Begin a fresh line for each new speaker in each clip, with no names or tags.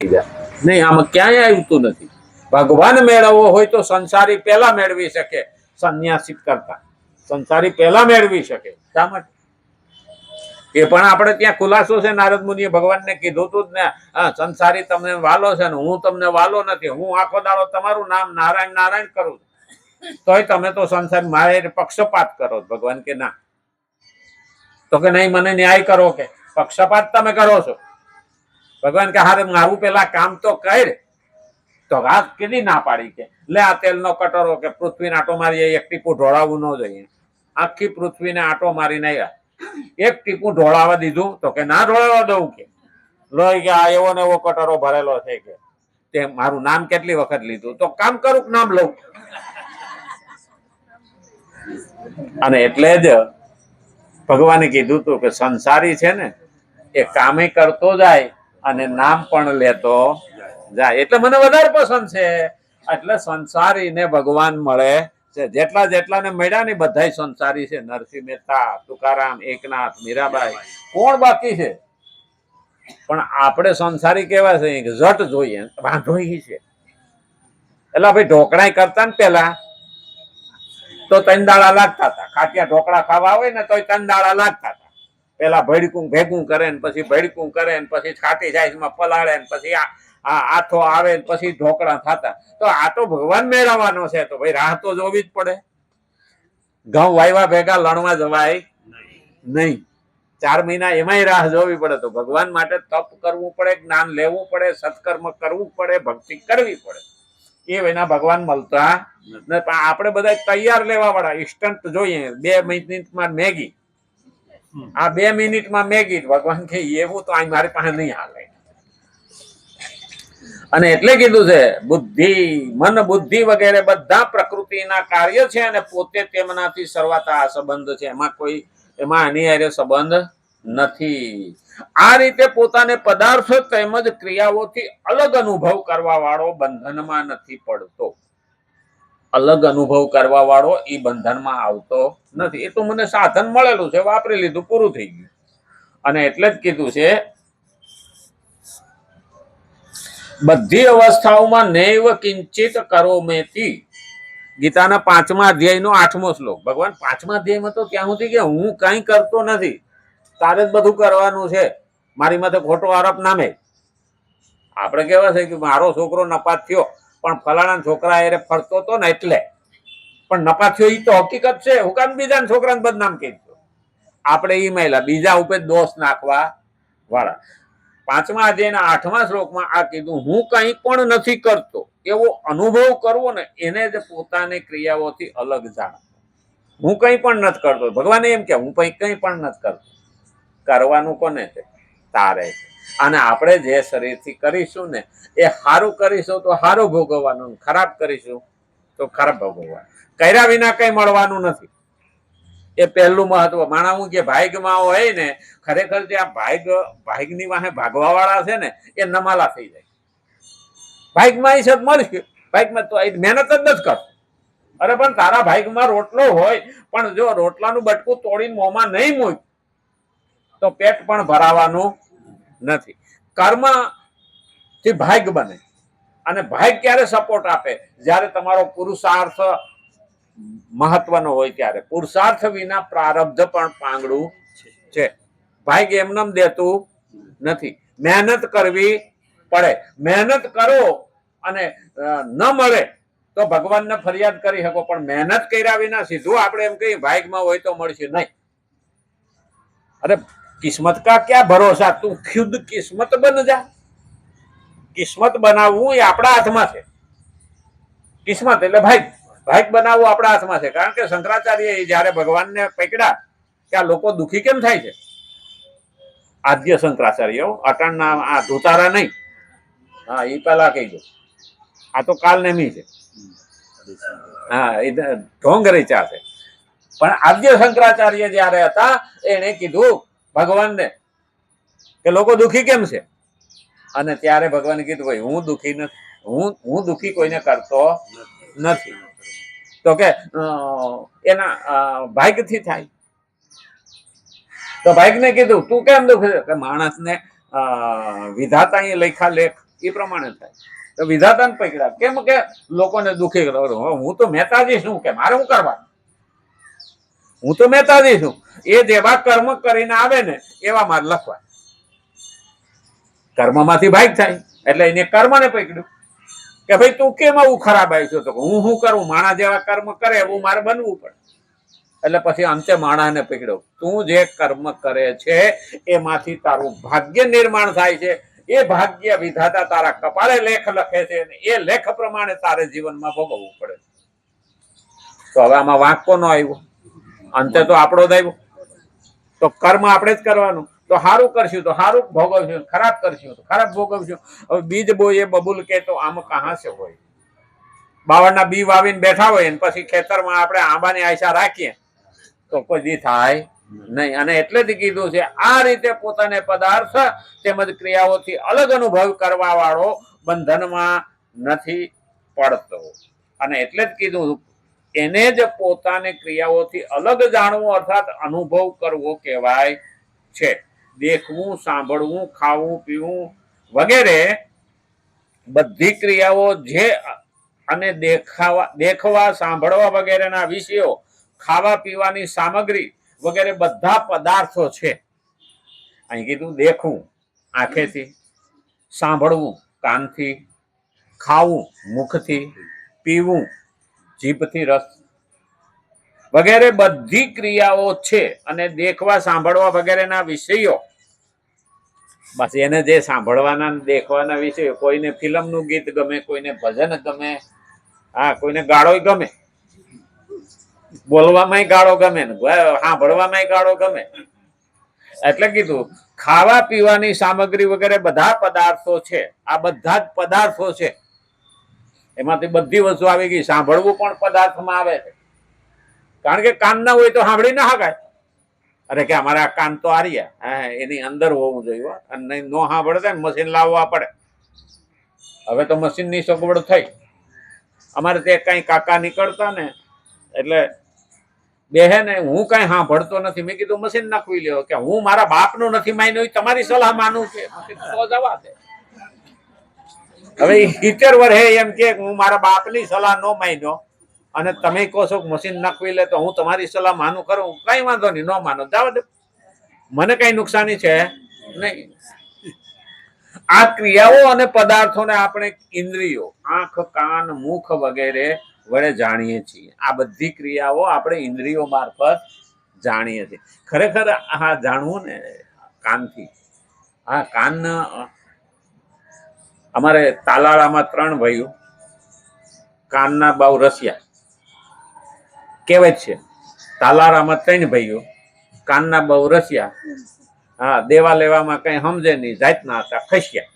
નહીં, આમાં ક્યાંય આવતું નથી. ભગવાન મેળવવો હોય તો સંસારી પહેલા મેળવી શકે, સંન્યાસી કરતા સંસારી પહેલા મેળવી શકે. શા માટે? એ પણ આપણે ત્યાં ખુલાસો છે. નારદ મુનિએ ભગવાનને કીધું તું જ ને, સંસારી તમને વાલો છે ને હું તમને વાલો નથી. હું આખો દાડો તમારું નામ નારાયણ નારાયણ કરું તોય તમે તો સંસાર મારે પક્ષપાત કરો. ભગવાન કે ના. તો કે નહીં, મને ન્યાય કરો. કે પક્ષપાત તમે કરો છો? ભગવાન કે હારે મારું પેલા કામ તો કર. તો વાત કેટલી ના પાડી કે લે આ તેલનો કટોરો, કે પૃથ્વીને આટો મારી એક ટીપું ઢોળાવવું ન જોઈએ. આખી પૃથ્વીને આટો મારીને આવ્યા, એક ટીપું ઢોળાવા દીધું? તો કે ના ઢોળાવા દઉં. કે લોહી કે આ એવો ને એવો કટોરો ભરેલો છે. કે તે મારું નામ કેટલી વખત લીધું? તો કામ કરું નામ લઉં. અને એટલે જ ભગવાને કીધું તું કે સંસારી છે ને એ કામે કરતો જાય અને નામ પણ લેતો જાય. એટલે મને વધારે પસંદ છે. એટલે સંસારીને ભગવાન મળે છે. જેટલા જેટલા ને મળ્યા ને બધા સંસારી છે. નરસિંહ મહેતા, તુકારામ, એકનાથ, મીરાબાઈ, કોણ બાકી છે? પણ આપણે સંસારી કેવા છે? ઝટ જોઈએ, વાંધો છે. એટલે ભાઈ ઢોકળા કરતા ને પેલા તો 3 દાડા લાગતા હતા. ખાટિયા ઢોકળા ખાવા હોય ને તો 3 દાડા લાગતા હતા. પેલા ભડકું ભેગું કરે ને પછી ભડકું કરે ને પછી ખાટી સાઈઝમાં પલાળે ને પછી આથો આવે ને પછી ઢોકળા થતા. તો આ તો ભગવાન મેળવવાનો છે તો ભાઈ રાહ તો જોવી જ પડે. ઘઉં વાયવા ભેગા લણવા જવાય નહીં. 4 મહિના એમાંય રાહ જોવી પડે. તો ભગવાન માટે તપ કરવું પડે, જ્ઞાન લેવું પડે, સત્કર્મ કરવું પડે, ભક્તિ કરવી પડે. એ વિના ભગવાન મળતા નથી. પણ આપણે બધા તૈયાર લેવા વાળા ઇન્સ્ટન્ટ જોઈએ. 2 મિનિટમાં મેગી, આ 2 મિનિટમાં મેગી. ભગવાન કે એવું તો મારી પાસે નહીં હાલે. અને એટલે કીધું છે બુદ્ધિ, મન, બુદ્ધિ વગેરે બધા પ્રકૃતિના કાર્ય છે અને પોતે તેમનાથી સર્વાતા સંબંધ છે. એમાં અનિવાર્ય સંબંધ નથી. આ રીતે પોતાને પદાર્થ તેમજ ક્રિયાઓથી અલગ અનુભવ કરવા વાળો બંધનમાં નથી પડતો. અલગ અનુભવ કરવા વાળો એ બંધનમાં આવતો નથી. એ તો મને સાધન મળેલું છે, વાપરી લીધું, પૂરું થઈ ગયું. અને એટલે જ કીધું છે બધી અવસ્થાઓમાં નૈવ કિંચિત કરોમેતિ. ગીતાના 5મા અધ્યાયનો 8મો શ્લોક. ભગવાન 5મા અધ્યાયમાં તો ત્યાં સુધી કે હું કઈ કરતો નથી, તારે જ બધું કરવાનું છે. મારી માથે ખોટો આરોપ નામે. આપણે કેવા છે કે મારો છોકરો નપાત થયો પણ ફલાણા છોકરા એ ફરતો હતો ને એટલે. પણ નપાત થયો એ તો હકીકત છે. હું કામ બીજા છોકરાને બદનામ કીધું? આપણે એ મહિલા બીજા ઉપર દોષ નાખવા વાળા. 5મા અધ્યાયના 8મા શ્લોકમાં આ કીધું, હું કંઈ પણ નથી કરતો એવો અનુભવ કરવો ને એને જ પોતાની ક્રિયાઓથી અલગ જાણ. હું કંઈ પણ નથી કરતો. ભગવાને એમ કે હું કંઈ પણ નથી કરતો. કરવાનું કોને છે? તારે. અને આપણે જે શરીરથી કરીશું ને એ સારું કરીશું તો સારું ભોગવવાનું, ખરાબ કરીશું તો ખરાબ ભોગવવાનું. કર્યા વિના કંઈ મળવાનું નથી. એ પહેલું મહત્વ. માણસ કે ભાગ્યમાં હોય ને, ખરેખર જે આ ભાગની વાહે ભાગવા વાળા છે ને એ નમાલા થઈ જાય. ભાગમાં એ સદ મળશે, ભાગમાં તો મહેનત જ નથી કરતો. અરે પણ તારા ભાગમાં રોટલો હોય પણ જો રોટલાનું બટકું તોડીને મોંમાં નહીં મૂક તો પેટ પણ ભરાવાનું નથી. કર્મ થી ભાગ બને. અને ભાગ ક્યારે સપોર્ટ આપે? જ્યારે તમારો પુરુષાર્થ મહત્વનો હોય ત્યારે. પુરુષાર્થ વિના પ્રારબ્ધ પણ પાંગડું છે. ભાગ એમનેમ દેતું નથી. મહેનત કરવી પડે. મહેનત કરો અને ન મળે તો ભગવાનને ફરિયાદ કરી શકો, પણ મહેનત કર્યા વિના સીધું આપણે એમ કહીએ ભાગમાં હોય તો મળશે નહીં. અરે કિસ્મત કા ક્યાં ભરોસા? તું ખુદ કિસ્મત બન જા. કિસ્મત બનાવવું એ આપણા હાથમાં છે. કિસ્મત એટલે ભાગ બનાવવું આપણા હાથમાં છે. કારણ કે શંકરાચાર્ય જયારે ભગવાનને પકડ્યા ત્યાં લોકો દુઃખી કેમ થાય છે? આદ્ય શંકરાચાર્ય, અટણના આ ધુતારા નહીં. હા, એ પેલા કહી દો. આ તો કાલ નેમી છે. હા, એ ઢોંગ રેચા છે. પણ આદ્ય શંકરાચાર્ય જયારે હતા એને કીધું ભગવાનને કે લોકો દુઃખી કેમ છે? અને ત્યારે ભગવાને કીધું ભાઈ હું દુઃખી નથી. હું દુઃખી કોઈને કરતો નથી. તો કે એના ભાગ્યથી થાય. તો ભાગ્યને કીધું તું કેમ દુઃખી? કે માણસને વિધાતા લખ્યા લેખ એ પ્રમાણે થાય. તો વિધાતાને પકડ્યા કેમ કે લોકોને દુઃખી કરો, હું તો મહેતાજી છું કે મારે શું કરવા, હું તો મહેતાજી છું. એ જેવા કર્મ કરીને આવે ને એવા મારે લખવા. કર્મમાંથી ભાગ થાય એટલે એને કર્મને પકડ્યું કે ભાઈ તું કેમ આવું ખરાબ આવી છો, તો હું શું કરું, માણા જેવા કર્મ કરે એવું મારે બનવું પડે. એટલે પછી અંતે માણાને પકડ્યો, તું જે કર્મ કરે છે એમાંથી તારું ભાગ્ય નિર્માણ થાય છે. એ ભાગ્ય વિધાતા તારા કપાળે લેખ લખે છે અને એ લેખ પ્રમાણે તારે જીવનમાં ભોગવવું પડે. તો હવે આમાં વાંક કોનો આવ્યો? અંતે તો આપણો જ આવ્યો. તો કર્મ આપણે જ કરવાનું. તો સારું કરશું તો સારું ભોગવશું, ખરાબ કરશું તો ખરાબ ભોગવશું. હવે બીજ બોયે બબુલ કે તો આમ કહાં સે હોય? બાવળના બી વાવીને બેઠા હોય ને પછી ખેતરમાં આપણે આંબાની આશા રાખીએ તો કોઈ દી થાય નહીં. અને એટલે જ કીધું છે આ રીતે પોતાને પદાર્થ તેમજ ક્રિયાઓથી અલગ અનુભવ કરવા વાળો બંધનમાં નથી પડતો. અને એટલે જ કીધું એને જ પોતાની ક્રિયાઓથી અલગ જાણવું અર્થાત અનુભવ કરવો કહેવાય છે. દેખવું, સાંભળવું, ખાવું, પીવું વગેરે બધી ક્રિયાઓ જે અને દેખવા, સાંભળવા વગેરેના વિષયો, ખાવા પીવાની સામગ્રી વગેરે બધા પદાર્થો છે. અહીં કીધું દેખવું આંખેથી, સાંભળવું કાનથી, ખાવું મુખથી, પીવું જીભથી રસ વગેરે બધી ક્રિયાઓ છે. અને દેખવા, સાંભળવા વગેરેના વિષયો, બસ એને જે સાંભળવાના દેખવાના વિષયો, કોઈને ફિલ્મનું ગીત ગમે, કોઈને ભજન ગમે, હા કોઈને ગાળો ગમે, બોલવામાં ગાળો ગમે ને સાંભળવામાં ગાળો ગમે. એટલે કીધું ખાવા પીવાની સામગ્રી વગેરે બધા પદાર્થો છે. આ બધા જ પદાર્થો છે. એમાંથી બધી વસ્તુ આવી ગઈ. સાંભળવું પણ પદાર્થમાં આવે છે, કારણ કે કાન ના હોય તો સાંભળી ના શકાય. અરે કે અમારા કાન તો આર્યા, હા એની અંદર હોવું જોઈએ. અને નહીં નો સાંભળે મશીન લાવવા પડે. હવે તો મશીનની સગવડ થઈ. અમારે તે કઈ કાકા નીકળતા ને એટલે બેહે ને હું કઈ સાંભળતો નથી. મેં કીધું મશીન નાખવી લ્યો. કે હું મારા બાપનું નથી માન્યું, તમારી સલાહ માનું છે. તો જવા દે. હવે 70 વર્ષે એમ કે હું મારા બાપની સલાહ ન માન્યો અને તમે કહો છો મશીન નાખવી લે તો હું તમારી સલાહ માનું કરું, કઈ વાંધો નહીં, ન માનો જવા દે, મને કઈ નુકસાની છે નહીં. આ ક્રિયાઓ અને પદાર્થોને આપણે ઇન્દ્રિયો, આંખ, કાન, મુખ વગેરે વડે જાણીએ છીએ. આ બધી ક્રિયાઓ આપણે ઇન્દ્રિયો મારફત જાણીએ છીએ. ખરેખર આ જાણવું ને કાનથી. હા કાન અમારે તાલાળામાં 3 ભાઈઓ, કાનના બહુ રસિયા કહેવાય છે. તાલાળામાં 3 ભાઈઓ, કાનના બહુ રસિયા. હા દેવા લેવામાં કઈ સમજે નહીં, જાતના હતા ખસ્યા.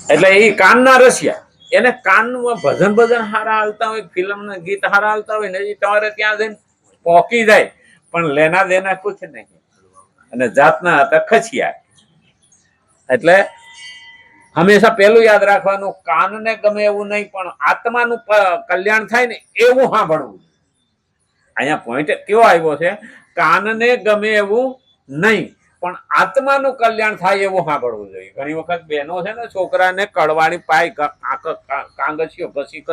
એટલે એ કાનના રસિયા. એને કાનમાં ભજન હારા હાલતા હોય, ફિલ્મના ગીત હારા હાલતા હોય ને એ તમારે ત્યાં જઈને પોકી જાય, પણ લેના દેના કુછ નહીં. અને જાતના હતા ખસ્યા. એટલે હંમેશા પેલું યાદ રાખવાનું, કાનને ગમે એવું નહીં પણ આત્માનું કલ્યાણ થાય ને એવું સાંભળવું. અહીંયા પોઈન્ટ કેવો આવ્યો છે, કાનને ગમે એવું નહીં પણ આત્માનું કલ્યાણ થાય એવું સાંભળવું જોઈએ. ઘણી વખત બહેનો છે ને છોકરાને કડવાળી પાય કાંગસીઓ ઘસી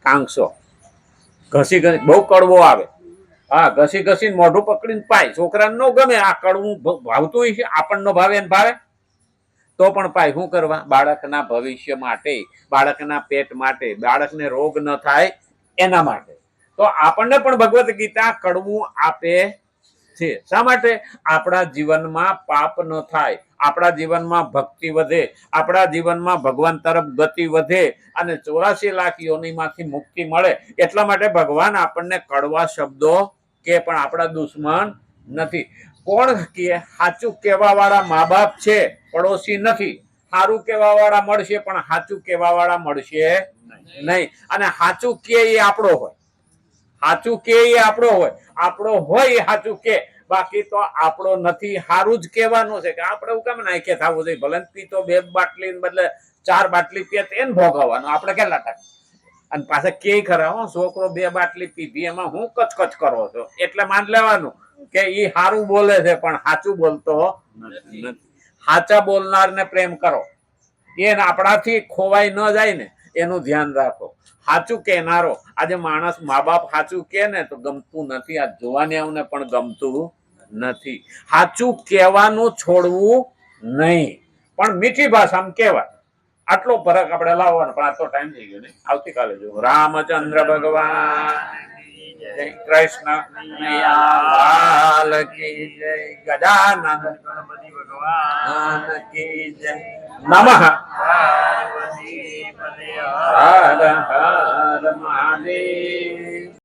કાંગસો ઘસી બહુ કડવો આવે, હા ઘસી મોઢું પકડીને પાય. છોકરાને ન ગમે, આ કડવું ભાવતું હોય છે, આપણને ભાવે ને ભાવે તો પણ પાય. શું કરવા? બાળકના ભવિષ્ય માટે, બાળકના પેટ માટે, બાળકને રોગ ન થાય એના માટે. તો આપણને પણ ભગવદ્ ગીતા કડવું આપે છે. શા માટે? આપણા જીવનમાં પાપ ન થાય, આપણા જીવનમાં ભક્તિ વધે, આપણા જીવનમાં ભગવાન તરફ ગતિ વધે અને 84 લાખ યોનિમાંથી મુક્તિ મળે. એટલા માટે ભગવાન આપણને કડવા શબ્દો કે પણ આપણા દુશ્મન નથી. કોણ કે સાચું કહેવા વાળા મા બાપ છે, પડોશી નથી. સારું કહેવા વાળા મળશે પણ સાચું કહેવા વાળા મળશે નહીં. અને સાચું કે એ આપણો હોય, સાચું કે એ આપણો હોય, આપણો હોય એ સાચું કે, બાકી તો આપણો નથી. સારું જ કહેવાનું છે કે આપણે કેમ નાખે થવું જોઈએ. ભલે પીતો 2 બાટલી બદલે 4 બાટલી પીએ તો એને ભોગવવાનું, આપણે કેટલા ટકા. અને પાછા કે ખરા, છોકરો 2 બાટલી પીધી એમાં હું કચકચ કરો છો, એટલે માન લેવાનું કે એ સારું બોલે છે પણ સાચું બોલતો નથી. સાચા બોલનારને પ્રેમ કરો, એને આપણાથી ખોવાઈ ન જાય ને એનું ધ્યાન રાખો. સાચું કહેનારો, આજે માણસ મા બાપ સાચું કે ને તો ગમતું નથી, આ જોવાનિયાઓને પણ ગમતું નથી. સાચું કહેવાનું છોડવું નહીં, પણ મીઠી ભાષામાં કહેવાય. આટલો ફરક આપણે લાવવાનો. પણ આટલો ટાઈમ થઈ ગયો ને, આવતીકાલે જો રામચંદ્ર ભગવાન જય, કૃષ્ણ લાલ કી જય, ગજાનંદ ગણપતિ ભગવાન કી જય, નમઃ પાર્વતી પતે હર હર મહાદેવ.